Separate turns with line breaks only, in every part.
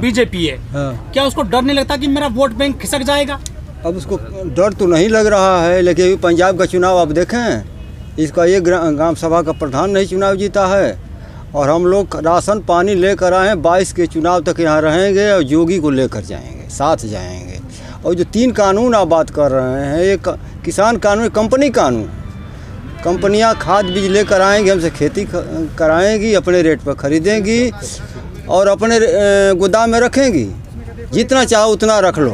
BJP है, क्या उसको डर नहीं लगता कि मेरा वोट बैंक खिसक जाएगा?
अब उसको डर तो नहीं लग रहा है, लेकिन अभी पंजाब का चुनाव आप देखें, इसका एक ग्राम सभा का प्रधान नहीं चुनाव जीता है, और हम लोग राशन पानी लेकर आए हैं, 22 के चुनाव तक यहाँ रहेंगे और योगी को लेकर जाएंगे, साथ जाएंगे। और जो 3 कानून आप बात कर रहे हैं, एक किसान कानून, कंपनी कानून, कंपनियां खाद बीज लेकर आएंगी, हमसे खेती कराएंगी, अपने रेट पर खरीदेंगी और अपने गोदाम में रखेंगी, जितना चाहो उतना रख लो,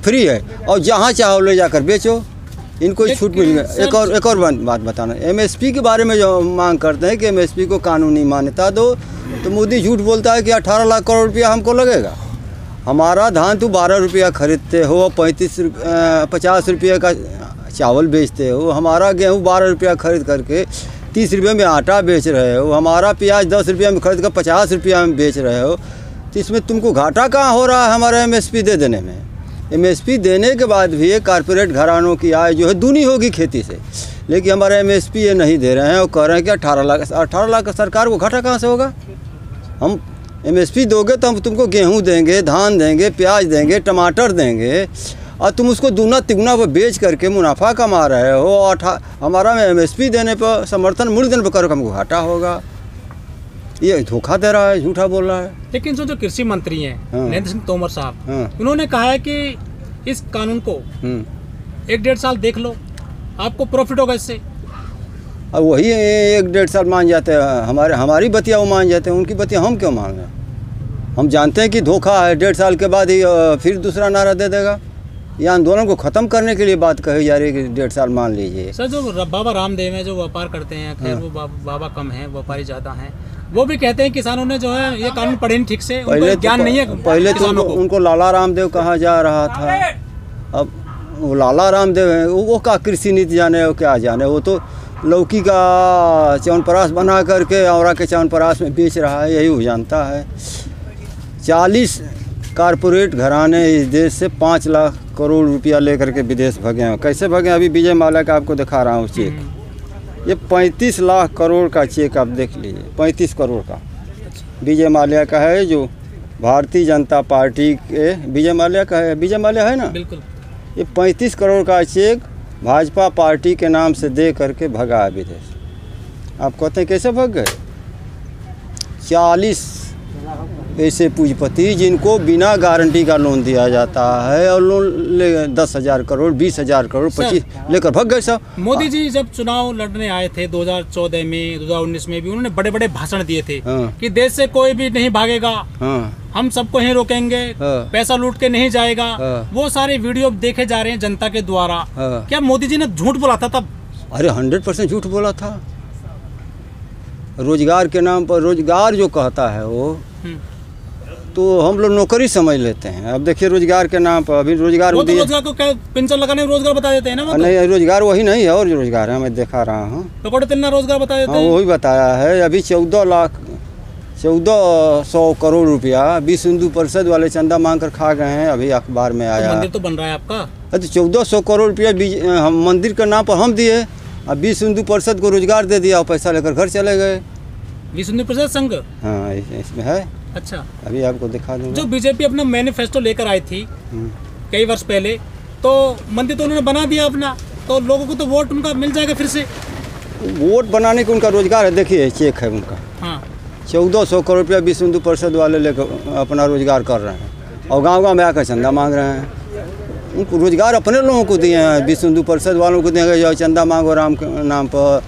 फ्री है, और जहाँ चाहो ले जाकर बेचो, इनको ही छूट मिल गई। एक और बात बताना, एमएसपी के बारे में जो मांग करते हैं कि एमएसपी को कानूनी मान्यता दो, तो मोदी झूठ बोलता है कि 18 लाख करोड़ रुपया हमको लगेगा। हमारा धान तो 12 रुपया खरीदते हो, 50 रुपये का चावल बेचते हो, हमारा गेहूँ 12 रुपया खरीद करके 30 रुपये में आटा बेच रहे हो, हमारा प्याज 10 रुपया में खरीद कर 50 रुपया में बेच रहे हो, तो इसमें तुमको घाटा कहाँ हो रहा है हमारा एमएसपी दे देने में? एमएसपी देने के बाद भी ये कारपोरेट घरानों की आय जो है दूनी होगी खेती से, लेकिन हमारा एमएसपी ये नहीं दे रहे हैं और कह रहे हैं कि 18 लाख का सरकार को घाटा कहाँ से होगा? हम एमएसपी दोगे तो हम तुमको गेहूं देंगे, धान देंगे, प्याज देंगे, टमाटर देंगे, और तुम उसको दूना तिगुना पर बेच करके मुनाफा कमा रहे हो, और हमारा एमएसपी देने पर, समर्थन मूल्य देने पर करो हमको घाटा होगा। ये धोखा दे रहा है, झूठा बोल रहा है।
लेकिन जो कृषि मंत्री हैं नरेंद्र सिंह तोमर साहब, उन्होंने कहा है कि इस कानून को 1-1.5 साल देख लो, आपको प्रॉफिट होगा इससे।
अब वही 1-1.5 साल मान जाते हैं, हमारी बतिया वो मान जाते हैं, उनकी बतिया हम क्यों मान रहे हैं? हम जानते हैं कि धोखा है, 1.5 साल के बाद ही फिर दूसरा नारा दे देगा। ये आंदोलन को ख़त्म करने के लिए बात कही जा रही है कि 1.5 साल मान लीजिए।
सर, जो बाबा रामदेव हैं, जो व्यापार करते हैं, खैर वो बाबा कम हैं, व्यापारी ज़्यादा हैं, वो भी कहते हैं किसानों ने जो है ये कानून पढ़े नहीं ठीक से, उनको ज्ञान नहीं है।
पहले तो उनको लाला रामदेव कहा जा रहा था, अब वो लाला रामदेव हैं, वो का कृषि नीति जाने वो क्या जाने, वो तो लौकी का च्यवनप्राश बना करके औरा के च्यवनप्राश में बेच रहा है, यही वो जानता है। 40 कारपोरेट घराने इस देश से 5 लाख करोड़ रुपया लेकर के विदेश भगे हैं। कैसे भगे? अभी विजय माल्या का आपको दिखा रहा हूँ चेक, ये 35 लाख करोड़ का चेक आप देख लीजिए, 35 करोड़ का विजय माल्या का है, जो भारतीय जनता पार्टी के विजय माल्या का है, विजय माल्या है ना, बिल्कुल। ये 35 करोड़ का चेक भाजपा पार्टी के नाम से दे करके भगा है विदेश। आप कहते हैं कैसे भग गए? 40 ऐसे पूंजीपति जिनको बिना गारंटी का लोन दिया जाता है, और लोन ले 10,000 करोड़, 20,000 करोड़, 25 लेकर भग गए सब।
मोदी जी जब चुनाव लड़ने आए थे 2014 में, 2019 में भी उन्होंने बड़े बड़े भाषण दिए थे कि देश से कोई भी नहीं भागेगा, हम सबको ही रोकेंगे, पैसा लूट के नहीं जाएगा। वो सारे वीडियो देखे जा रहे हैं जनता के द्वारा। क्या मोदी जी ने झूठ बोला था तब?
अरे 100% झूठ बोला था। रोजगार के नाम पर, रोजगार जो कहता है वो तो हम लोग नौकरी समझ लेते हैं। अब देखिए रोजगार के नाम पर अभी रोजगार
वो तो रोजगार को क्या पेंशन लगाने रोजगार बता देते हैं ना?
नहीं, रोजगार वही नहीं है, और जो रोजगार है मैं दिखा रहा हूँ,
पकौड़े तिलना रोजगार बता देते हैं।
वही बताया है। अभी 1400 करोड़ रुपया विश्व हिंदू परिषद वाले चंदा मांग कर खा गए हैं, अभी अखबार में आया।
मंदिर तो बन रहा है आपका,
तो 1400 करोड़ रुपया हम मंदिर के नाम पर हम दिए, अब विश्व हिंदू परिषद को रोजगार दे दिया और पैसा लेकर घर चले गए।
विश्व हिंदू परिषद संघ,
हाँ इसमें है।
अच्छा,
अभी आपको दिखा दूंगा।
जो बीजेपी अपना मैनिफेस्टो लेकर आई थी कई वर्ष पहले, तो मंदिर तो उन्होंने बना दिया अपना, तो लोगों को तो वोट उनका मिल जाएगा फिर से।
वोट बनाने का उनका रोजगार है, देखिए चेक है उनका। हाँ, 1400 करोड़ रुपया विश्व हिंदू परिषद वाले लेकर अपना रोजगार कर रहे हैं, और गाँव में आकर चंदा मांग रहे हैं। उनको रोजगार अपने लोगों को दिए हैं, विश्व हिंदू परिषद वालों को दिए, जो चंदा मांगो राम के नाम पर,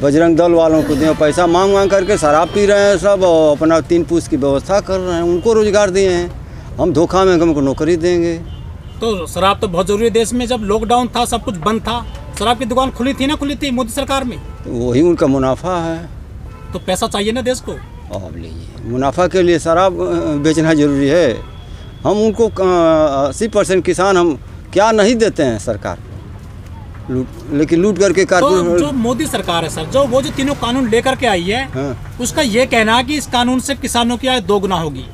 बजरंग दल वालों को दिए, पैसा मांग मांग करके शराब पी रहे हैं सब, और अपना 3 पूस की व्यवस्था कर रहे हैं। उनको रोजगार दिए हैं, हम धोखा में हमको नौकरी देंगे।
तो शराब तो बहुत जरूरी है देश में, जब लॉकडाउन था सब कुछ बंद था, शराब की दुकान खुली थी ना, खुली थी मोदी सरकार में,
तो वही उनका मुनाफा है।
तो पैसा चाहिए ना देश को।
अब लीजिए, मुनाफा के लिए शराब बेचना जरूरी है। हम उनको 80% किसान हम क्या नहीं देते हैं सरकार, लेकिन लूट करके
तो जो मोदी सरकार है सर, जो वो जो तीनों कानून लेकर के आई है, उसका ये कहना है कि इस कानून से किसानों की आय 2 गुना होगी,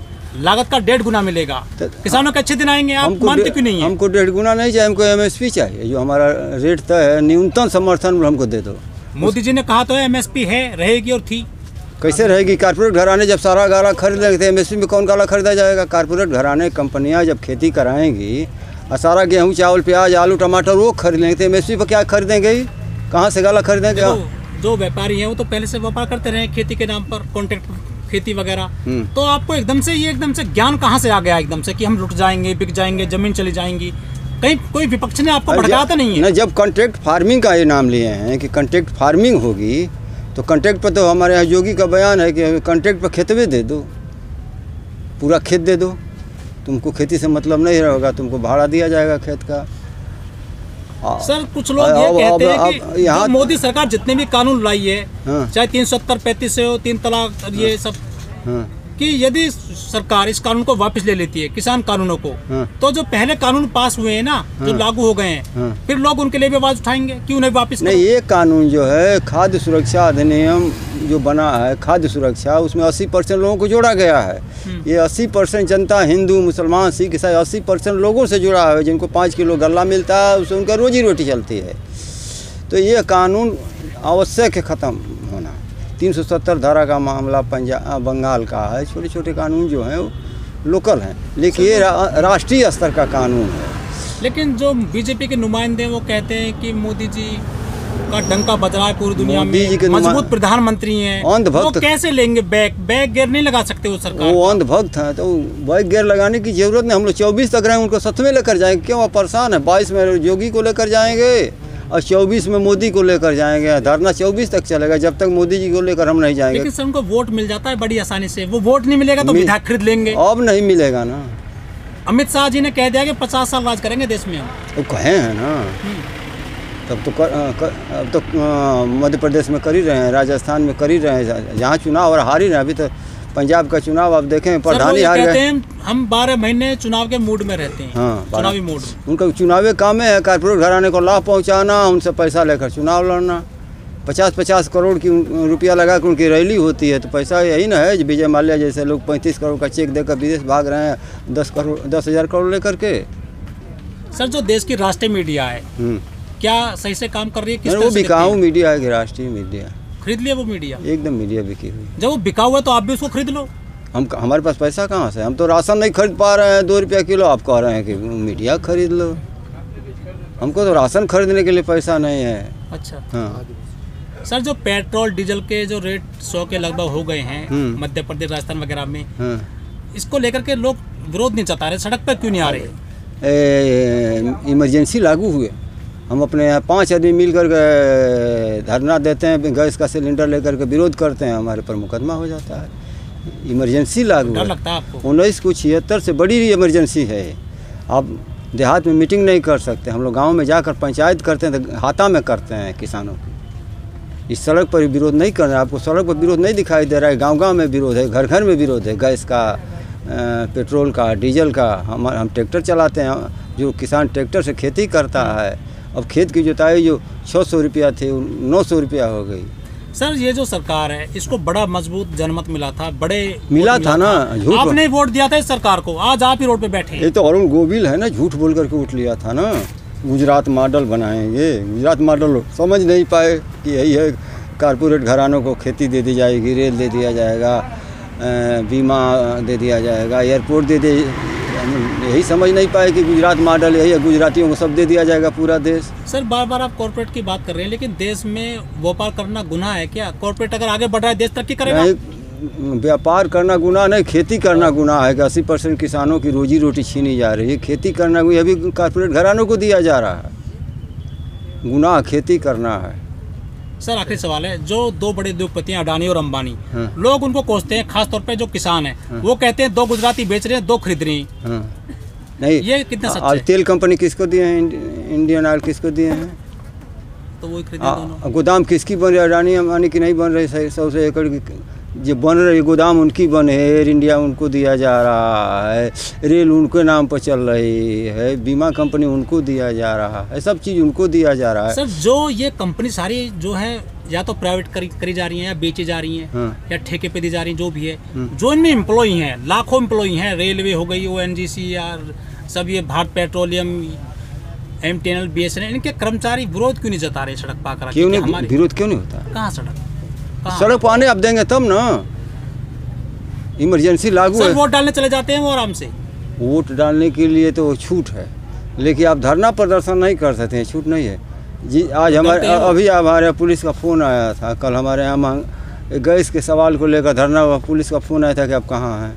लागत का 1.5 गुना मिलेगा, किसानों के अच्छे दिन आएंगे। आप मानते क्यों नहीं है?
हमको 1.5 गुना नहीं चाहिए, हमको एमएसपी चाहिए, जो हमारा रेट तय है, न्यूनतम समर्थन हमको दे दो।
मोदी जी ने कहा तो है एमएसपी है, रहेगी और थी।
कैसे रहेगी? कारपोरेट घराने जब सारा गाला खरीद लेंगे तो एमएसपी में कौन गाला खरीदा जाएगा? कारपोरेट घराने कंपनियां जब खेती कराएंगी और सारा गेहूँ चावल प्याज आलू टमाटर वो खरीद लेंगे तो एमएसपी पर क्या खरीदेंगे? कहाँ से गाला खरीदेंगे?
जो व्यापारी हैं वो तो पहले से व्यापार करते रहे खेती के नाम पर, कॉन्ट्रैक्ट खेती वगैरह। तो आपको एकदम से ज्ञान कहाँ से आ गया एकदम से कि हम लुट जाएंगे, बिक जाएंगे, जमीन चली जाएंगी? कहीं कोई विपक्ष ने आपको भड़काया तो नहीं है
ना? जब कॉन्ट्रैक्ट फार्मिंग का ये नाम लिए हैं कि कॉन्ट्रैक्ट फार्मिंग होगी तो कॉन्ट्रैक्ट पर तो हमारे यहाँ योगी का बयान है कि कॉन्ट्रैक्ट पर खेतवे दे दो, पूरा खेत दे दो, तुमको खेती से मतलब नहीं रहेगा, तुमको भाड़ा दिया जाएगा खेत का।
सर कुछ लोग ये कहते हैं कि यहाँ मोदी सरकार जितने भी कानून लाई है, चाहे 370 35 से हो, 3 तलाक, ये सब, कि यदि सरकार इस कानून को वापस ले लेती है, किसान कानूनों को, तो जो पहले कानून पास हुए हैं ना, जो लागू हो गए हैं, फिर लोग उनके लिए भी आवाज उठाएंगे, क्यों नहीं वापस?
नहीं, ये कानून जो है खाद्य सुरक्षा अधिनियम जो बना है, खाद्य सुरक्षा, उसमें 80% लोगों को जोड़ा गया है। ये 80% जनता, हिंदू मुसलमान सिख ईसाई, 80% लोगों से जुड़ा है, जिनको 5 किलो गल्ला मिलता है, उससे उनका रोजी रोटी चलती है। तो ये कानून आवश्यक है ख़त्म होना। 370 धारा का मामला पंजाब बंगाल का है। छोटे छोटे कानून जो हैं वो लोकल हैं, लेकिन ये राष्ट्रीय स्तर का कानून है।
लेकिन जो बीजेपी के नुमाइंदे वो कहते हैं कि मोदी जी का डंका बज रहा है पूरी दुनिया में, मजबूत प्रधानमंत्री हैं, वो कैसे लेंगे बैक गियर नहीं लगा सकते वो सरकार?
वो अंधभक्त है, तो बैक गियर लगाने की जरूरत नहीं। हम लोग 24 तक रहे, उनको सच में लेकर जाएंगे, क्यों आप परेशान है? 22 में योगी को लेकर जाएंगे और 24 में मोदी को लेकर जाएंगे। धरना 24 तक चलेगा, जब तक मोदी जी को लेकर हम नहीं जाएंगे।
लेकिन सर उनको वोट मिल जाता है बड़ी आसानी से, वो वोट नहीं मिलेगा तो विधायक खरीद लेंगे।
अब नहीं मिलेगा ना।
अमित शाह जी ने कह दिया कि 50 साल राज करेंगे देश में हम।
तो कहे हैं ना, तब तो अब तो मध्य प्रदेश में कर ही रहे हैं, राजस्थान में कर ही रहे हैं, जहाँ चुनाव और हार ही रहे। अभी तो पंजाब का चुनाव आप देखें, प्रधानी हार गए।
हम 12 महीने चुनाव के मूड में रहते हैं। हाँ, चुनावी मूड।
उनका चुनावी काम है कारपोरेट घराने को लाभ पहुंचाना, उनसे पैसा लेकर चुनाव लड़ना। 50-50 करोड़ की रुपया लगा कर उनकी रैली होती है, तो पैसा यही ना है। विजय माल्या जैसे लोग 35 करोड़ का चेक देकर विदेश भाग रहे हैं 10,000 करोड़ लेकर के।
सर जो देश की राष्ट्रीय मीडिया है, क्या सही से काम कर रही है?
वो बिकाऊ मीडिया है कि राष्ट्रीय मीडिया?
खरीद लिया वो मीडिया,
एकदम मीडिया बिकी हुई।
जब वो बिकाऊ है तो आप भी उसको खरीद लो।
हमारे पास पैसा कहाँ से? हम तो राशन नहीं खरीद पा रहे हैं, 2 रुपया किलो। आप कह रहे हैं कि मीडिया खरीद लो। हमको तो राशन खरीदने के लिए पैसा नहीं है।
अच्छा।
हाँ
सर जो पेट्रोल डीजल के जो रेट 100 के लगभग हो गए हैं मध्य प्रदेश राजस्थान वगैरह में, इसको लेकर के लोग विरोध नहीं जता रहे, सड़क पर क्यों नहीं आ रहे?
इमरजेंसी लागू हुए, हम अपने यहाँ 5 आदमी मिलकर धरना देते हैं, गैस का सिलेंडर लेकर के विरोध करते हैं, हमारे पर मुकदमा हो जाता है। इमरजेंसी लागू
डर लगता है आपको?
1976 से बड़ी इमरजेंसी है। आप देहात में मीटिंग नहीं कर सकते, हम लोग गांव में जाकर पंचायत करते हैं, तो हाथा में करते हैं किसानों की। इस सड़क पर विरोध नहीं कर रहे हैं, आपको सड़क पर विरोध नहीं दिखाई दे रहा है। गाँव गाँव में विरोध है, घर घर में विरोध है, गैस का, पेट्रोल का, डीजल का। हम ट्रैक्टर चलाते हैं, जो किसान ट्रैक्टर से खेती करता है, अब खेत की जुताई जो 600 रुपया थी 900 रुपया हो गई।
सर ये जो सरकार है, इसको बड़ा मजबूत जनमत मिला था,
मिला था ना। झूठ
आपने वोट दिया था इस सरकार को, आज आप ही रोड पे बैठे।
ये तो अरुण गोविल है ना, झूठ बोल करके उठ लिया था ना। गुजरात मॉडल बनाएंगे, गुजरात मॉडल समझ नहीं पाए कि यही है। कारपोरेट घरानों को खेती दे दी जाएगी, रेल दे दिया जाएगा, बीमा दे दिया जाएगा, एयरपोर्ट दे दिया, यही समझ नहीं पाए कि गुजरात मॉडल यही है, गुजरातियों को सब दे दिया जाएगा पूरा देश।
सर बार बार आप कॉर्पोरेट की बात कर रहे हैं, लेकिन देश में व्यापार करना गुनाह है क्या? कॉर्पोरेट अगर आगे बढ़ रहा है, देश तरक्की करेगा?
व्यापार करना गुनाह नहीं, खेती करना गुनाह है कि 80% किसानों की रोजी रोटी छीनी जा रही है। खेती करना अभी कारपोरेट घरानों को दिया जा रहा है, गुनाह खेती करना है।
सर आखिरी सवाल है, जो 2 बड़े उद्योगपति हैं अडानी और अंबानी, लोग उनको कोसते हैं, खासतौर पे जो किसान हैं, वो कहते हैं 2 गुजराती बेच रहे हैं, 2 खरीद रहे हैं।
नहीं,
ये कितना सच है?
तेल कंपनी किसको दिए हैं? इंडियन ऑयल किसको दिए हैं?
तो वो खरीदे दोनों।
गोदाम किसकी बन रही है? अडानी अंबानी की नहीं बन रही। 100 एकड़ की जो बन रही गोदाम उनकी बने है, एयर इंडिया उनको दिया जा रहा है, रेल उनके नाम पर चल रही है, बीमा कंपनी उनको दिया जा रहा है, सब चीज़ उनको दिया जा रहा है।
सर जो ये कंपनी सारी जो है या तो प्राइवेट करी जा रही हैं, या बेची जा रही हैं, या ठेके पे दी जा रही हैं, जो भी है, जो इनमें एम्प्लॉई हैं, लाखों एम्प्लॉई हैं, रेलवे हो गई, ONGC या सब ये भारत पेट्रोलियम, MTNL, BSNL, इनके कर्मचारी विरोध क्यों नहीं जता रहे सड़क पर आकर?
क्यों नहीं विरोध क्यों नहीं होता?
कहाँ सड़क कहाँ?
सड़क पानी आप देंगे तब ना, इमरजेंसी लागू है।
वोट डालने चले जाते हैं वो आराम से।
वोट डालने के लिए तो छूट है, लेकिन आप धरना प्रदर्शन नहीं कर सकते हैं, छूट नहीं है जी। आज हमारे अभी हमारे पुलिस का फ़ोन आया था, कल हमारे यहाँ गैस के सवाल को लेकर धरना, पुलिस का फ़ोन आया था कि आप कहाँ हैं।